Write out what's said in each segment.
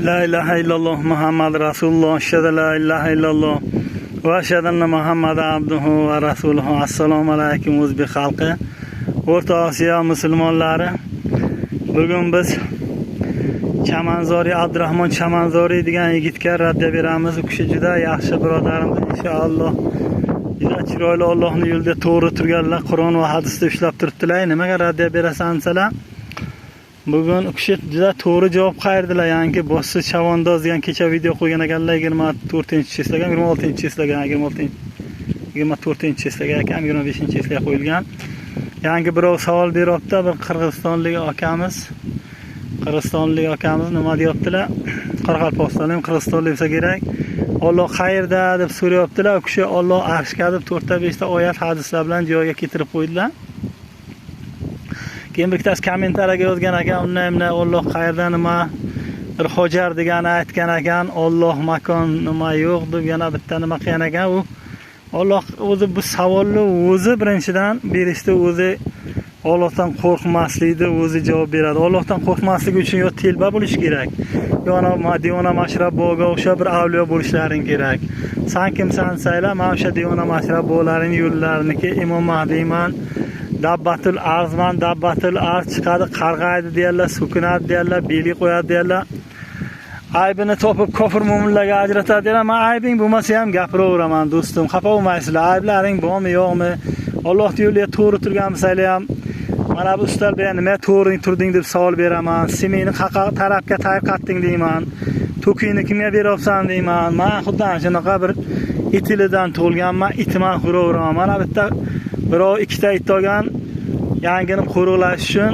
La ilahe illallah Muhammed Resulullah. Aşhadu la ilahe illallah. Ve aşhadu enne Muhammed abduhu ve resuluhu. Assalamu alaykum o'zbek xalqi. O'rta Osiyo musulmonlari. Bugun biz Chamanzori Abdurahmon Chamanzori degan yigitga raddiya beramiz. U kishi juda yaxshi birodarimiz inshaalloh. Juda chiroyli Allohning yo'lida to'g'ri turganlar, Qur'on va hadisda ushlab turibdilar. Nimaga raddiya berasan desalar, bugun u kishi juda to'g'ri javob qayirdilar. Yangi bossiz chavandoz degan kecha video qo'ygan ekanlar 24-cheslagan, 26-cheslagan, 24-cheslagan ekan, 25-cheslagan qo'yilgan. Yangi birov savol beryapti, bir qirg'izistonlik akamiz nima deyaptilar? Qoraqalpog'istonlik, Qirg'izistonlik bo'lsa kerak. Alloh qayerda deb so'rayaptilar. U kishi Alloh arshga deb 4-5 ta oyat hadislar bilan joyiga keltirib qo'ydilar. Keyin bittasi kommentariyaga yozgan ekan, undan Alloh qayerda nima bir hojar degani aytgan ekan, Alloh makon nima yo'q deb yana bitta nima qilgan ekan. U Alloh o'zi bu savolni o'zi birinchidan berishdi, o'zi Allohdan qo'rqmaslikni o'zi javob beradi. Allohdan qo'rqmaslik uchun yo telba bo'lish kerak, yo Divona Mashrabboga o'xshab bir avliyo bo'lishlaring kerak. Sen kimsan sayla, men o'sha Divona Mashrabbolarning yo'llariniki Imom Mahdiyman, Dabbatul Arzman, Dabbatul Arz chiqadi, qarg'aydi deyarlar, so'kinadi deyarlar, beli qo'yadi deyarlar. Aybini topib kofir mo'minlarga ajratadi deyarlar. Men aybing bo'lmasa ham gapiraveraman do'stim, xafa bo'lmaysizlar. Ayblaring bormi, yo'qmi? Allohning yo'lida to'g'ri turganmisanglar ham mana bu ustal bilan nima to'g'ri turding deb savol beraman. Semini qaqa tarafga tarqatding deyman. To'kingni kimga beryapsan deyman. Men xuddi shunaqa bir itilidan tug'ilganman, itman xuraveraman. Mana bitta birov ikkita it olgan, yangini qo'riqlash uchun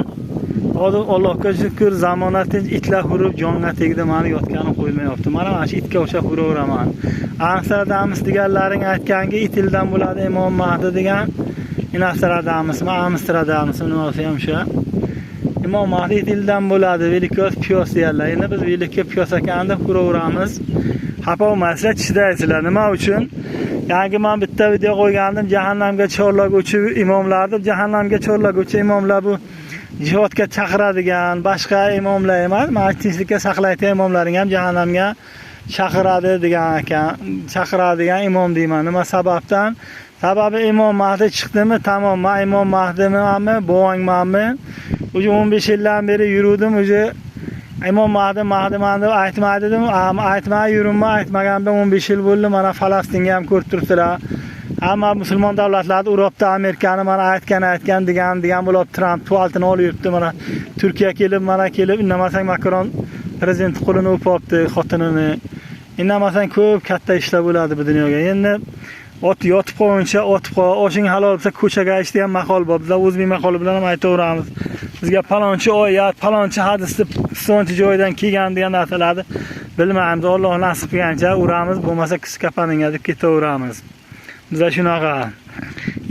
Allohga shukr, zamonatning itlar hurib jonga tegdi, meni yotganim qo'ymayapti. Mana shu itga o'xshab huraveraman. Amsterdamimiz deganlaring aytganki, itildan bo'ladi Imom Mahdi degan. Amsterdamimiz nima bo'lsa ham shu. Imom Mahdi itildan bo'ladi, Velikos Piyos deyarlar. Endi biz Velikka Piyos ekan deb ko'raveramiz. Xafa bo'lmasizlar, chidaysizlar. Nima uchun? Yangi men bitta video qo'ygandim, jahannamga chorlaguvchi imomlar deb. Jahannamga chorlaguvchi imomlar bu jihodga chaqiradigan boshqa imomlar emas, tinchlikka saqlaydigan imomlaring ham jahannamga chaqiradi degan ekan. Chaqiradigan imom deyman. Nima sababdan? Sababi Imom Mahdi chiqdimi? Tamom, men Imom Mahdimanmi, buvangmanmi? O'zi 15 yildan beri yurdim, o'zi Imom Mahdiman deb aytmadim, aytmay yuribman, aytmaganimda 15 yil bo'ldi. Mana Falastinga ham ko'rib turibdilar. Hamma musulmon davlatlar uribdi, Amerikani mana aytgan degan bo'lib Trump tuvaltini olib yuribdi. Mana Turkiya kelib, indamasang Makron prezident qo'lini o'pibdi xotinini. Indamasang ko'p katta ishlar bo'ladi bu dunyoga. Endi yotib qo'yincha, oshing halol bo'lsa ko'chaga ish degan maqol bor. Biz o'zbek maqoli bilan ham aytaveramiz. Bizga palonchi oyat, palonchi hadisni sonchi joydan kelgan degan narsalarni bilmaymiz. Alloh nasib qilgancha uramiz, bo'lmasa kis kapaninga deb ketaveramiz. Biza shunaqa.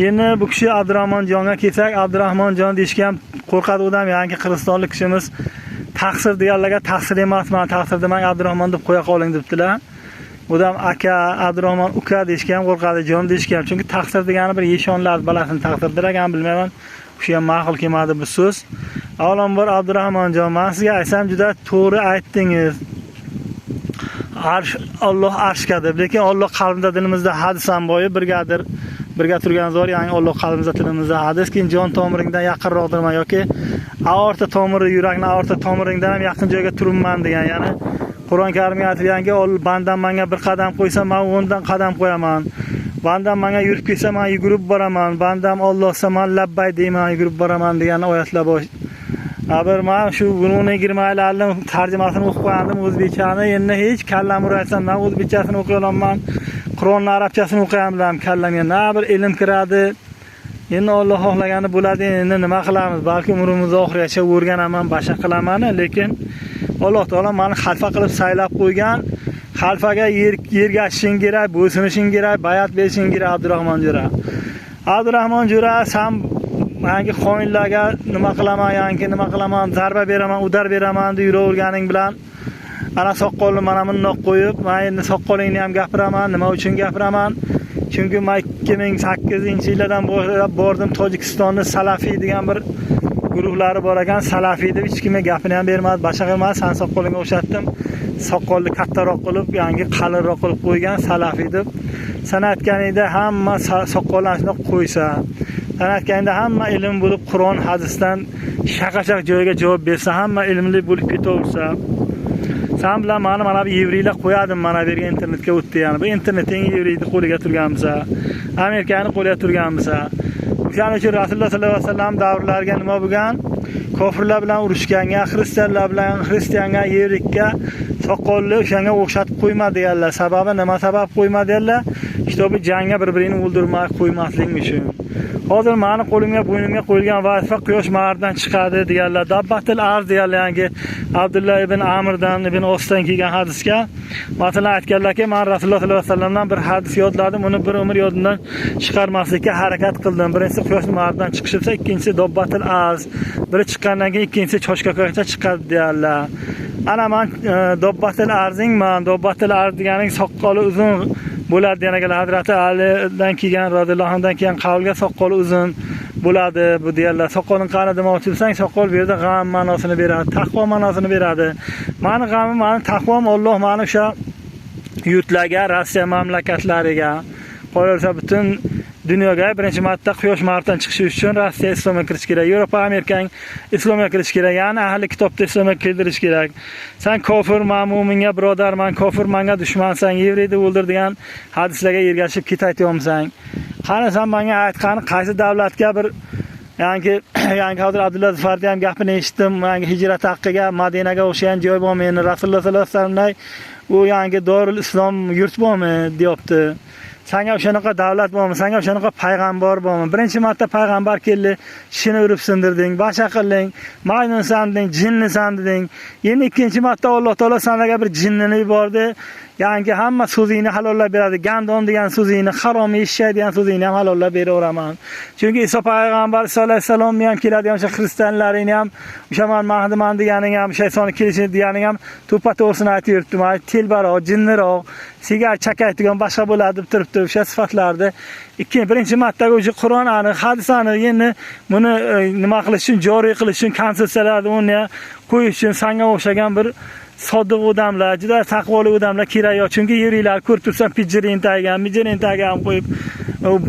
Endi bu kishi Abdurahmonjonga kelsak, Abdurahmonjon deyishga ham qo'rqadi odam. Yangi Qirg'izistonlik kishimiz taqsir deganlarga taqsir emasman, taqsir demang Abdurahmon deb qo'ya qoling debdilar. Odam aka, Abdurahmon uka deyishga ham qo'rqadi, jon deyishga ham. Chunki taqsir degani bir yeshonlar balasini taqdirdirgan bilmayman. O'sha ham ma'qul kelmadi bu so'z. Avvalambor Abdurahmonjon, men sizga aytsam juda to'g'ri aytdingiz. Alloh arshga deb, lekin Alloh qalbimizda, dilimizda hadis ham boyi birga turgan zor, ya'ni Alloh qalbimizda, dilimizda hadis. Keyin jon tomiringdan yaqinroqdirman yoki aorta tomiri, yurakning aorta tomiringdan ham yaqin joyga turibman degan, ya'ni Qur'on Karimga aytilganki, bandam menga bir qadam qo'ysa, men 10 dan qadam qo'yaman. Bandam menga yurib kelsa, men yugurib boraman. Bandam Allohsa men labbay deyman, yugurib boraman degan oyatlar bor. Aber men shu 20 yillarning tarjimasini o'qib qo'ygandim o'zbekchani. Endi hech kallam uraysan, men o'zbekchasini o'qiy olaman. Qur'onning arabchasini o'qiyamdan kallamga na bir ilm kiradi. Endi Alloh xohlagani bo'ladi. Endi nima qilamiz? Balki umrimizni oxirigacha o'rganaman, bashar qilaman, lekin Alloh taolo meni xalfa qilib saylab qo'ygan. Xalfaga ergashishing kerak, bo'ysunishing kerak, bayat berishing kerak Abdurahmon Jo'ra, sen menga xoinlarga nima qilaman, zarba beraman, udar beraman deb yuraverganing bilan ana soqqolni mana bundoq qo'yib, men endi soqqolingni ham gapiraman. Nima uchun gapiraman? Chunki men 2008-yillardan boshlab bordim Tojikistonda Salafiy degan bir guruhlari bor ekan, salafiy deb hech kimga gapini ham bermadi, boshqa qilmadi, san soqolingga o'xshatdim. Soqolni kattaroq qilib, yangi qalinroq qilib qo'ygan salafiy deb. Sen aytganingda hamma soqollarni qo'ysa, sen aytganingda hamma ilm bo'lib Qur'on, hadisdan shaqashaq joyga javob bersa, hamma ilmli bo'lib ketaversa, sen bilan mana bu yevriylar qo'yadim, mana bu yerga internetga o'tdi, ya'ni bu internetning yevriyni qo'liga turganmisa, Amerikani qo'liga turganmisa, o'shaning uchun Rasululloh sollallohu alayhi vasallam davrlariga nima bo'lgan? Kofirlar bilan urushganga, xristianlar bilan xristianga, yevrikka soqolli o'shanga o'xshatib qo'yma deganlar. Sababi nima sabab qo'yma deganlar? Kitobi jangga bir-birini o'ldirmay qo'ymaslik uchun. Hozir meni qo'limga, bo'ynimga qo'yilgan vazifa quyosh mag'ribidan chiqadi deganlar. Dabbatil arz deganlar, yangi Abdullah ibn Amrdan ibn Osdan kelgan hadisga masalan aytganlarki, men Rasululloh sollallohu alayhi vasallamdan bir hadis yodladim, uni bir umr yodimdan chiqarmaslikka harakat qildim. Birinchisi quyosh mag'ribidan chiqishi esa, ikkinchisi dabbatil arz. Biri chiqqandan keyin ikkinchisi choshkakacha chiqadi deganlar. Ana men dabbatil arzingman. Dabbatil arz deganing soqqoli uzun bo'ladi degan ekan. Hazrati Alidan kelgan, roziyallohu anhudan kelgan qavlga soqqoli uzun bo'ladi bu deyarlar. Soqqolning qani demoqchi bo'lsang, soqqol bu yerda g'am ma'nosini beradi, taqvo ma'nosini beradi. Meni g'amim, meni taqvom Alloh meni o'sha yurtlarga, Rossiya mamlakatlariga, qolaversa butun dunyoga birinchi marta quyosh mag'ribidan chiqishi uchun Rossiya islomga kirish kerak, Yevropa, Amerikaning islomga kirish kerak, ya'ni ahli kitobda islomga kirish kerak. Sen kofir, men mu'minga birodarman, kofir menga dushmansan, yevriyni o'ldir degan hadislarga ergashib ketayotgansan. Qani sen menga ayt, qani qaysi davlatga bir yangi hozir Abdullah Zufarni ham gapini eshitdim, yangi hijrat haqqiga Madinaga o'xshagan joy bormi? Rasululloh sollallohu alayhi vasallam u yangi Dorul Islom yurt bormi deyapti. Sanga o'shanaqa davlat bormi? Sanga o'shanaqa payg'ambar bormi? Birinchi marta payg'ambar keldi, kishini urib sindirding, boshqa qilding, majnunsan deding, jinnisan deding. Endi ikkinchi marta Alloh taolo sanaga bir jinnini yubordi. Yangi hamma so'zingni halollab beradi. Gandon degan so'zingni, harom eshak degan so'zingni ham halollab beraveraman. Chunki Iso payg'ambar sollallohu alayhi vasallamni ham keladigan o'sha xristianlarini ham, o'sha men mahdiman deganing ham, shaytonni kelishini deganing ham to'ppa-to'g'risini aytib yuribdi. Telbaroq, jinniroq, sigar chakaydigan boshqa bo'ladi deb turibdi. O'sha sifatlarni birinchi martaga o'sha Qur'onni, hadisani endi buni nima qilish uchun, joriy qilish uchun, konstitutsiyalarni uni qo'yish uchun sanga o'xshagan bir sodiq odamlar, juda taqvoli odamlar kerak. Chunki yeringlar ko'rib tursan, pijirin tagan qo'yib,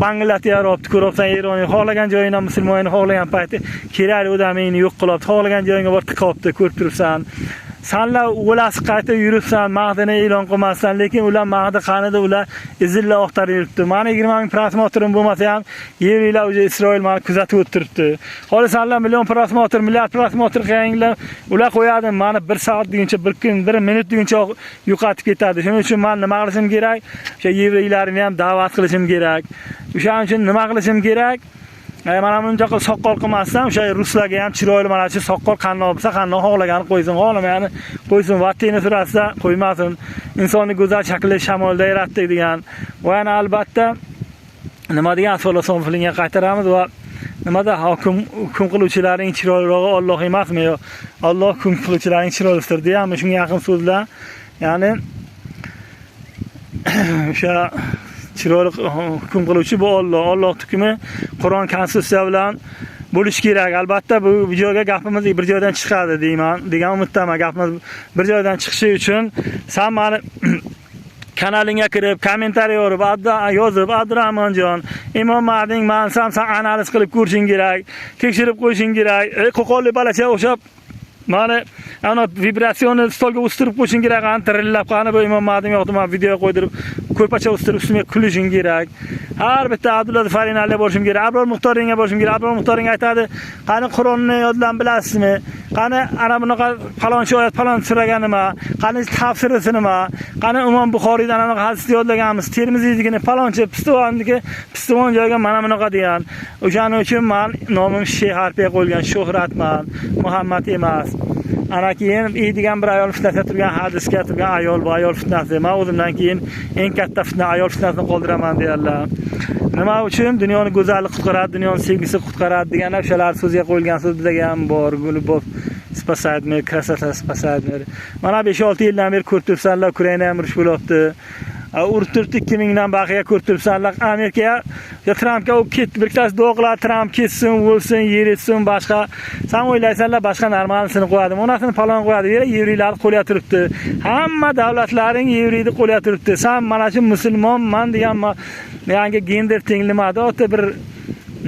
Bangladesh yarabdi, ko'ribsan Eronning xohlagan joyini, musulmonning xohlagan payti kerak odamingni yo'q qilib, xohlagan joyingga borib tiqibdi, ko'rib tursan. Senlar o'lasi qaytib yuribsan, mag'dini e'lon qilmasdan, lekin ular mag'di qanida, ular izilla oqtarib yuribdi. Meni 20 ming prosmotrim bo'lmasa ham, yeringlar o'zi Isroil meni kuzatib o'tiribdi. Hozir senlar million prosmotr, milliard prosmotr qilganinglar, ular qo'yadi, meni 1 soat deguncha, 1 kun, 1 minut deguncha yo'qotib ketadi. Shuning uchun men nima qilishim kerak? O'sha yevriylarni ham da'vat qilishim kerak. O'shaning uchun nima qilishim kerak? Mana buncha soqqol qilmasdan, o'sha ruslarga ham chiroyli mana shu soqqol qandoq bo'lsa, qandoq xohlaganini qo'ysin, xohlamayani qo'ysin, vatini surasida qo'ymasin. Insonni go'zal shakli shamolda yaratdik degan. Va yana albatta nima degan filga qaytaramiz va nimada hukm qiluvchilarning chiroylirog'i Alloh emasmi yo? Alloh hukm qiluvchilarning chiroylisidir deyapmi? Shunga yaqin so'zlar. Ya'ni o'sha chiroyli hukm qiluvchi bu Alloh. Alloh hukmi Qur'on konstitutsiya bilan bo'lish kerak. Albatta bu videoga gapimiz bir joydan chiqadi deyman, degan umiddaman. Gapimiz bir joydan chiqishi uchun sen meni kanalingga kirib, kommentariy yozib, Abdurahmonjon, Imom Mahding mansam sen analiz qilib ko'rishing kerak, tekshirib qo'yishing kerak. Qo'qonli balacha o'xshab mana ana vibratsiyonni stolga o'stirib qo'yishing kerak, antirillab qani bu Imom Mahdim yo'qdi, men video qo'ydirib, ko'rpacha o'stirib ustiga kulishing kerak. Har bitta Abdullah Farinali bo'lishim kerak, Abror Muxtoringa bo'lishim kerak. Abror Muxtoring aytadi, qani Qur'onni yoddan bilasizmi? Qani ana bunaqa falonchi oyat, falon suraga nima? Qani tafsirisi nima? Qani Imom Buxoriydan anaqa hadisni yodlaganmiz, Termiziynikini falonchi, Pistovon joyga mana bunaqa degan. O'shaning uchun men nomim Sheyx harfiga qo'yilgan Shuhratman, Muhammad emas. Ana keyin degan bir ayol fitnasida turgan, hadisga turgan ayol bu ayol fitnasi. Men o'zimdan keyin eng katta fitna ayol fitnasini qoldiraman deyarlar. Nima uchun? Dunyoni go'zallik qutqaradi, dunyoni sevgisi qutqaradi deganlar o'shalar so'zga qo'yilgan so'z bizga ham bor. Любовь спасает мир, красота спасает мир. Mana 5-6 yildan beri ko'rib tursanlar, Ukraina ham urush bo'lyapti. urib turibdi 2000 dan baqiga ko'rib turibsanlar. Amerikaga ya Trampga u ketdi, bir ikkitasi do'qlar Tramp ketsin, o'lsin, yeritsin, boshqa. Sen o'ylaysanlar boshqa normalnisini qo'yadi. Onasini falon qo'yadi. Yevrilarni qo'lga turibdi. Hamma davlatlaring yevriyni qo'lga turibdi. Sen mana shu musulmonman degan yangi gender tenglimada o'ta bir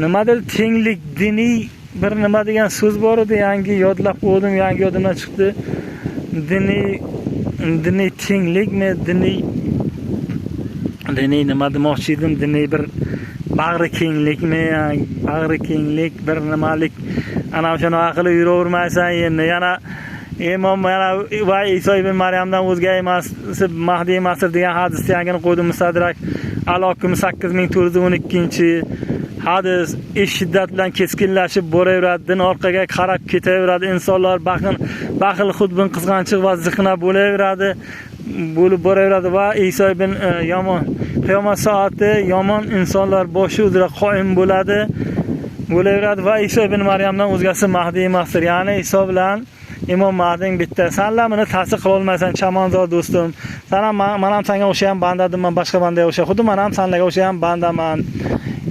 nimadir tenglik diniy bir nima degan so'z bor edi, yangi yodlab qo'ydim, yangi yodimdan chiqdi. Diniy tenglikmi, diniy nima demoqchi edim, diniy bir bag'ri kenglikmi, bag'ri kenglik bir nimalik. Ana o'shani qilib yuravermaysan endi. Yana Imom mana va Iso ibn Maryamdan o'zga emas, Mahdi emasdir degan hadisni yangini qo'ydim Mustadrak Al-Hokim 8412 hadis ish shiddat bilan keskinlashib boraveradi, din orqaga qarab ketaveradi, insonlar baxil xudbin qizg'anchiq va ziqna bo'lib boraveradi va Iso ibn yomon qiyomat soati yomon insonlar boshi uzra qo'im bo'laveradi va Iso ibn Maryamdan o'zgasi Mahdi emasdir. Ya'ni Iso bilan Imom Mahdining bitta. Senlar meni ta'sir qila olmaysan, chamonzor do'stim. Sen ham men ham senga o'xshagan bandadimman, boshqa bandaga o'xshagan. Xuddi men ham senlarga o'xshagan bandaman.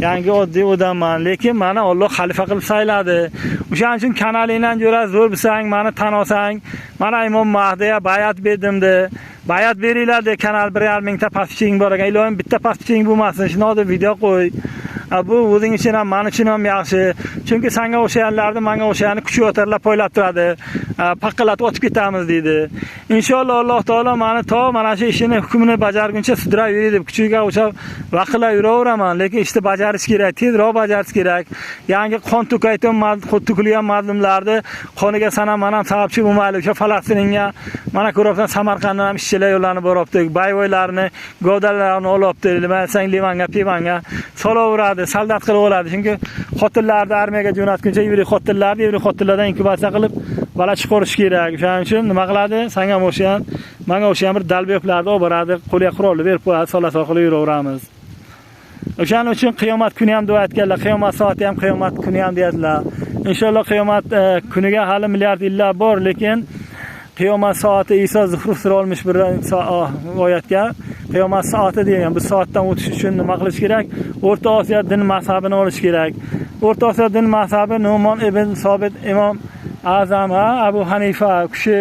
Yangi oddiy odamman, lekin meni Alloh xalifa qilib sayladi. O'shaning uchun kanalingdan jo'ra zo'r bilsang, meni tan olsang, mana Imom Mahdiga bayat berdimdi. Bayat beringlar de kanal 1,5 mingta pastchiking bor ekan. Iloyim bitta pastchiking bo'lmasin, shuni video qo'y. Bu o'zing uchun ham, men uchun ham yaxshi. Chunki senga o'shalarni, menga o'shani kuchaytirib poylab turadi. Paqqilat o'tib ketamiz deydi. Inshaalloh Alloh taolo meni mana shu ishini hukmini bajarguncha sudrab yuradi deb kuchiga o'sha vaqtlar yuraveraman, lekin ishni bajarish kerak, tezroq bajarish kerak. Yangi qon to'kilgan mazlumlarni qoniga sanam mana sababchi bo'lmaylik. O'sha Falastinga mana ko'ribsan Samarqanddan ham ishchilar yo'llanib boryapti. Bayvoylarni, govdalarni olibdi, demasang Livanga, Pivanga solaveradi, soldat qilib oladi. Chunki xotinlarni armiyaga jo'natguncha yevriy xotinlardan inkubatsiya qilib bala chiqarish kerak. O'shaning uchun nima qiladi? Senga o'xshagan, menga o'xshagan bir dalbeyoklarni olib boradi, qo'lga qurolni berib qo'yadi, sola-sola qilib yuraveramiz. O'shaning uchun qiyomat kuni ham duo etganlar, qiyomat soati ham qiyomat kuni ham deydilar. Inshaalloh qiyomat kuniga hali milliard yillar bor, lekin qiyomat soati Iso Zuhruf sura olmuş bir oyatga qiyomat soati degan bu soatdan o'tish uchun nima qilish kerak? O'rta Osiyo din mazhabini olish kerak. O'rta Osiyo din mazhabi Nu'man ibn Sobit Imom Azam Abu Hanifa kishi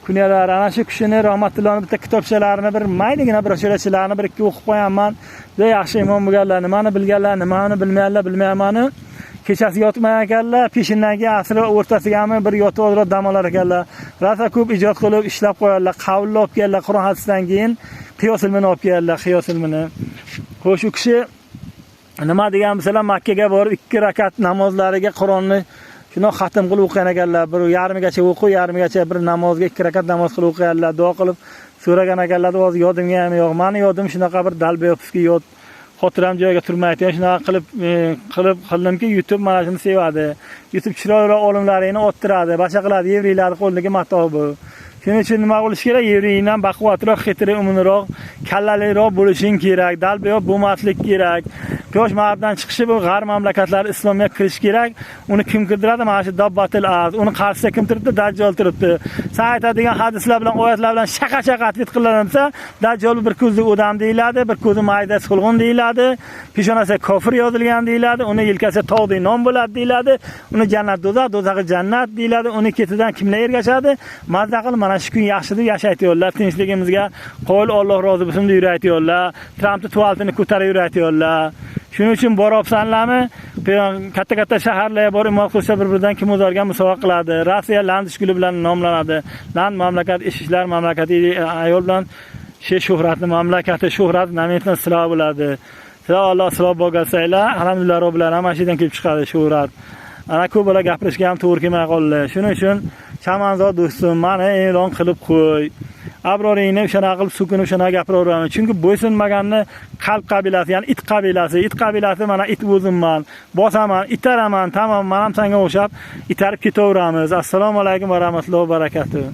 kunyalar ana shu kishini rahmatullohning bitta kitobchalarini bir mayligina broshurachilarni bir ikki o'qib qo'yaman. Juda yaxshi imom bo'lganlar, nimani bilganlar, nimani bilmaganlar bilmayapmani. Kechasi yotmagan ekanlar, peshindan keyin asr o'rtasigami bir yotib o'tirib dam olar ekanlar. Rosa ko'p ijod qilib ishlab qo'yarlar, qavlni olib kelganlar, Qur'on hadisdan keyin qiyos ilmini olib kelganlar, qiyos ilmini. Xo'sh, u kishi nima degan bo'lsalar, Makkaga borib 2 rakat namozlariga Qur'onni shuni xatm qilib o'qigan ekanlar. Bir yarmigacha o'qib, yarmigacha bir namozga 2 rakat namoz qilib o'qiganlar, duo qilib so'ragan ekanlar. Hozir yodimga ham yo'q. Meni yodim shunaqa bir dalbeyovskiy yod. Xotiram joyiga turmaydi. Shunaqa qildimki, YouTube mana shuni sevadi. YouTube chiroyli olimlarini o'ttiradi, boshqa qiladi, yevriylarni qo'lidagi matoh bu. Shuning uchun nima qilish kerak? Yevriydan baquvvatroq, xitri umumroq, kallaliroq bo'lishing kerak, dalbeyob bo'lmaslik kerak. Yosh ma'rifdan chiqishi bu g'arb mamlakatlari islomga kirish kerak. Uni kim kirdiradi? Mana shu Dabbatil Az. Uni qarshisida kim turibdi? Dajjal turibdi. Sen aytadigan hadislar bilan, oyatlar bilan shaqa-shaqa atlit qilinsa, Dajjal bir ko'zli odam deyiladi, bir ko'zi mayda sulg'un deyiladi, peshonasiga kofir yozilgan deyiladi, uni yelkasiga tog'dek non bo'ladi deyiladi, uni jannat do'zax, do'zaxi jannat deyiladi, uni ketidan kimlar ergashadi? Mazza qilib mana shu kun yaxshi deb yashaytyorlar, tinchligimizga qo'l Alloh rozi bo'lsin deb yuraytyorlar, Trampni tuvaltini ko'tarib yuraytyorlar. Shuning uchun boryapsanlarmi? Katta-katta shaharlarga borib imorat qilsa bir-biridan kim o'zargan musobaqa qiladi. Rossiya Landish guli bilan nomlanadi. Land mamlakat ish ishlar mamlakati ayol bilan shuhratni mamlakati, shuhrat nametdan silo bo'ladi. Silo Alloh silo bo'lg'asaylar, alhamdulillah robbil alamin mashidan kelib chiqadi shuhrat. Ana ko'p bola gapirishga ham to'g'ri kelmay qoldi. Shuning uchun chamanzor do'stim, meni e'lon qilib qo'y. Abroringni o'shana qilib sukunib o'shana gapiraveraman. Chunki bo'ysunmaganni qalb qabilasi, ya'ni it qabilasi mana it o'zimman. Bosaman, itaraman, tamom, men ham senga o'xshab itarib ketaveramiz. Assalomu alaykum va rahmatullohi va barakatuh.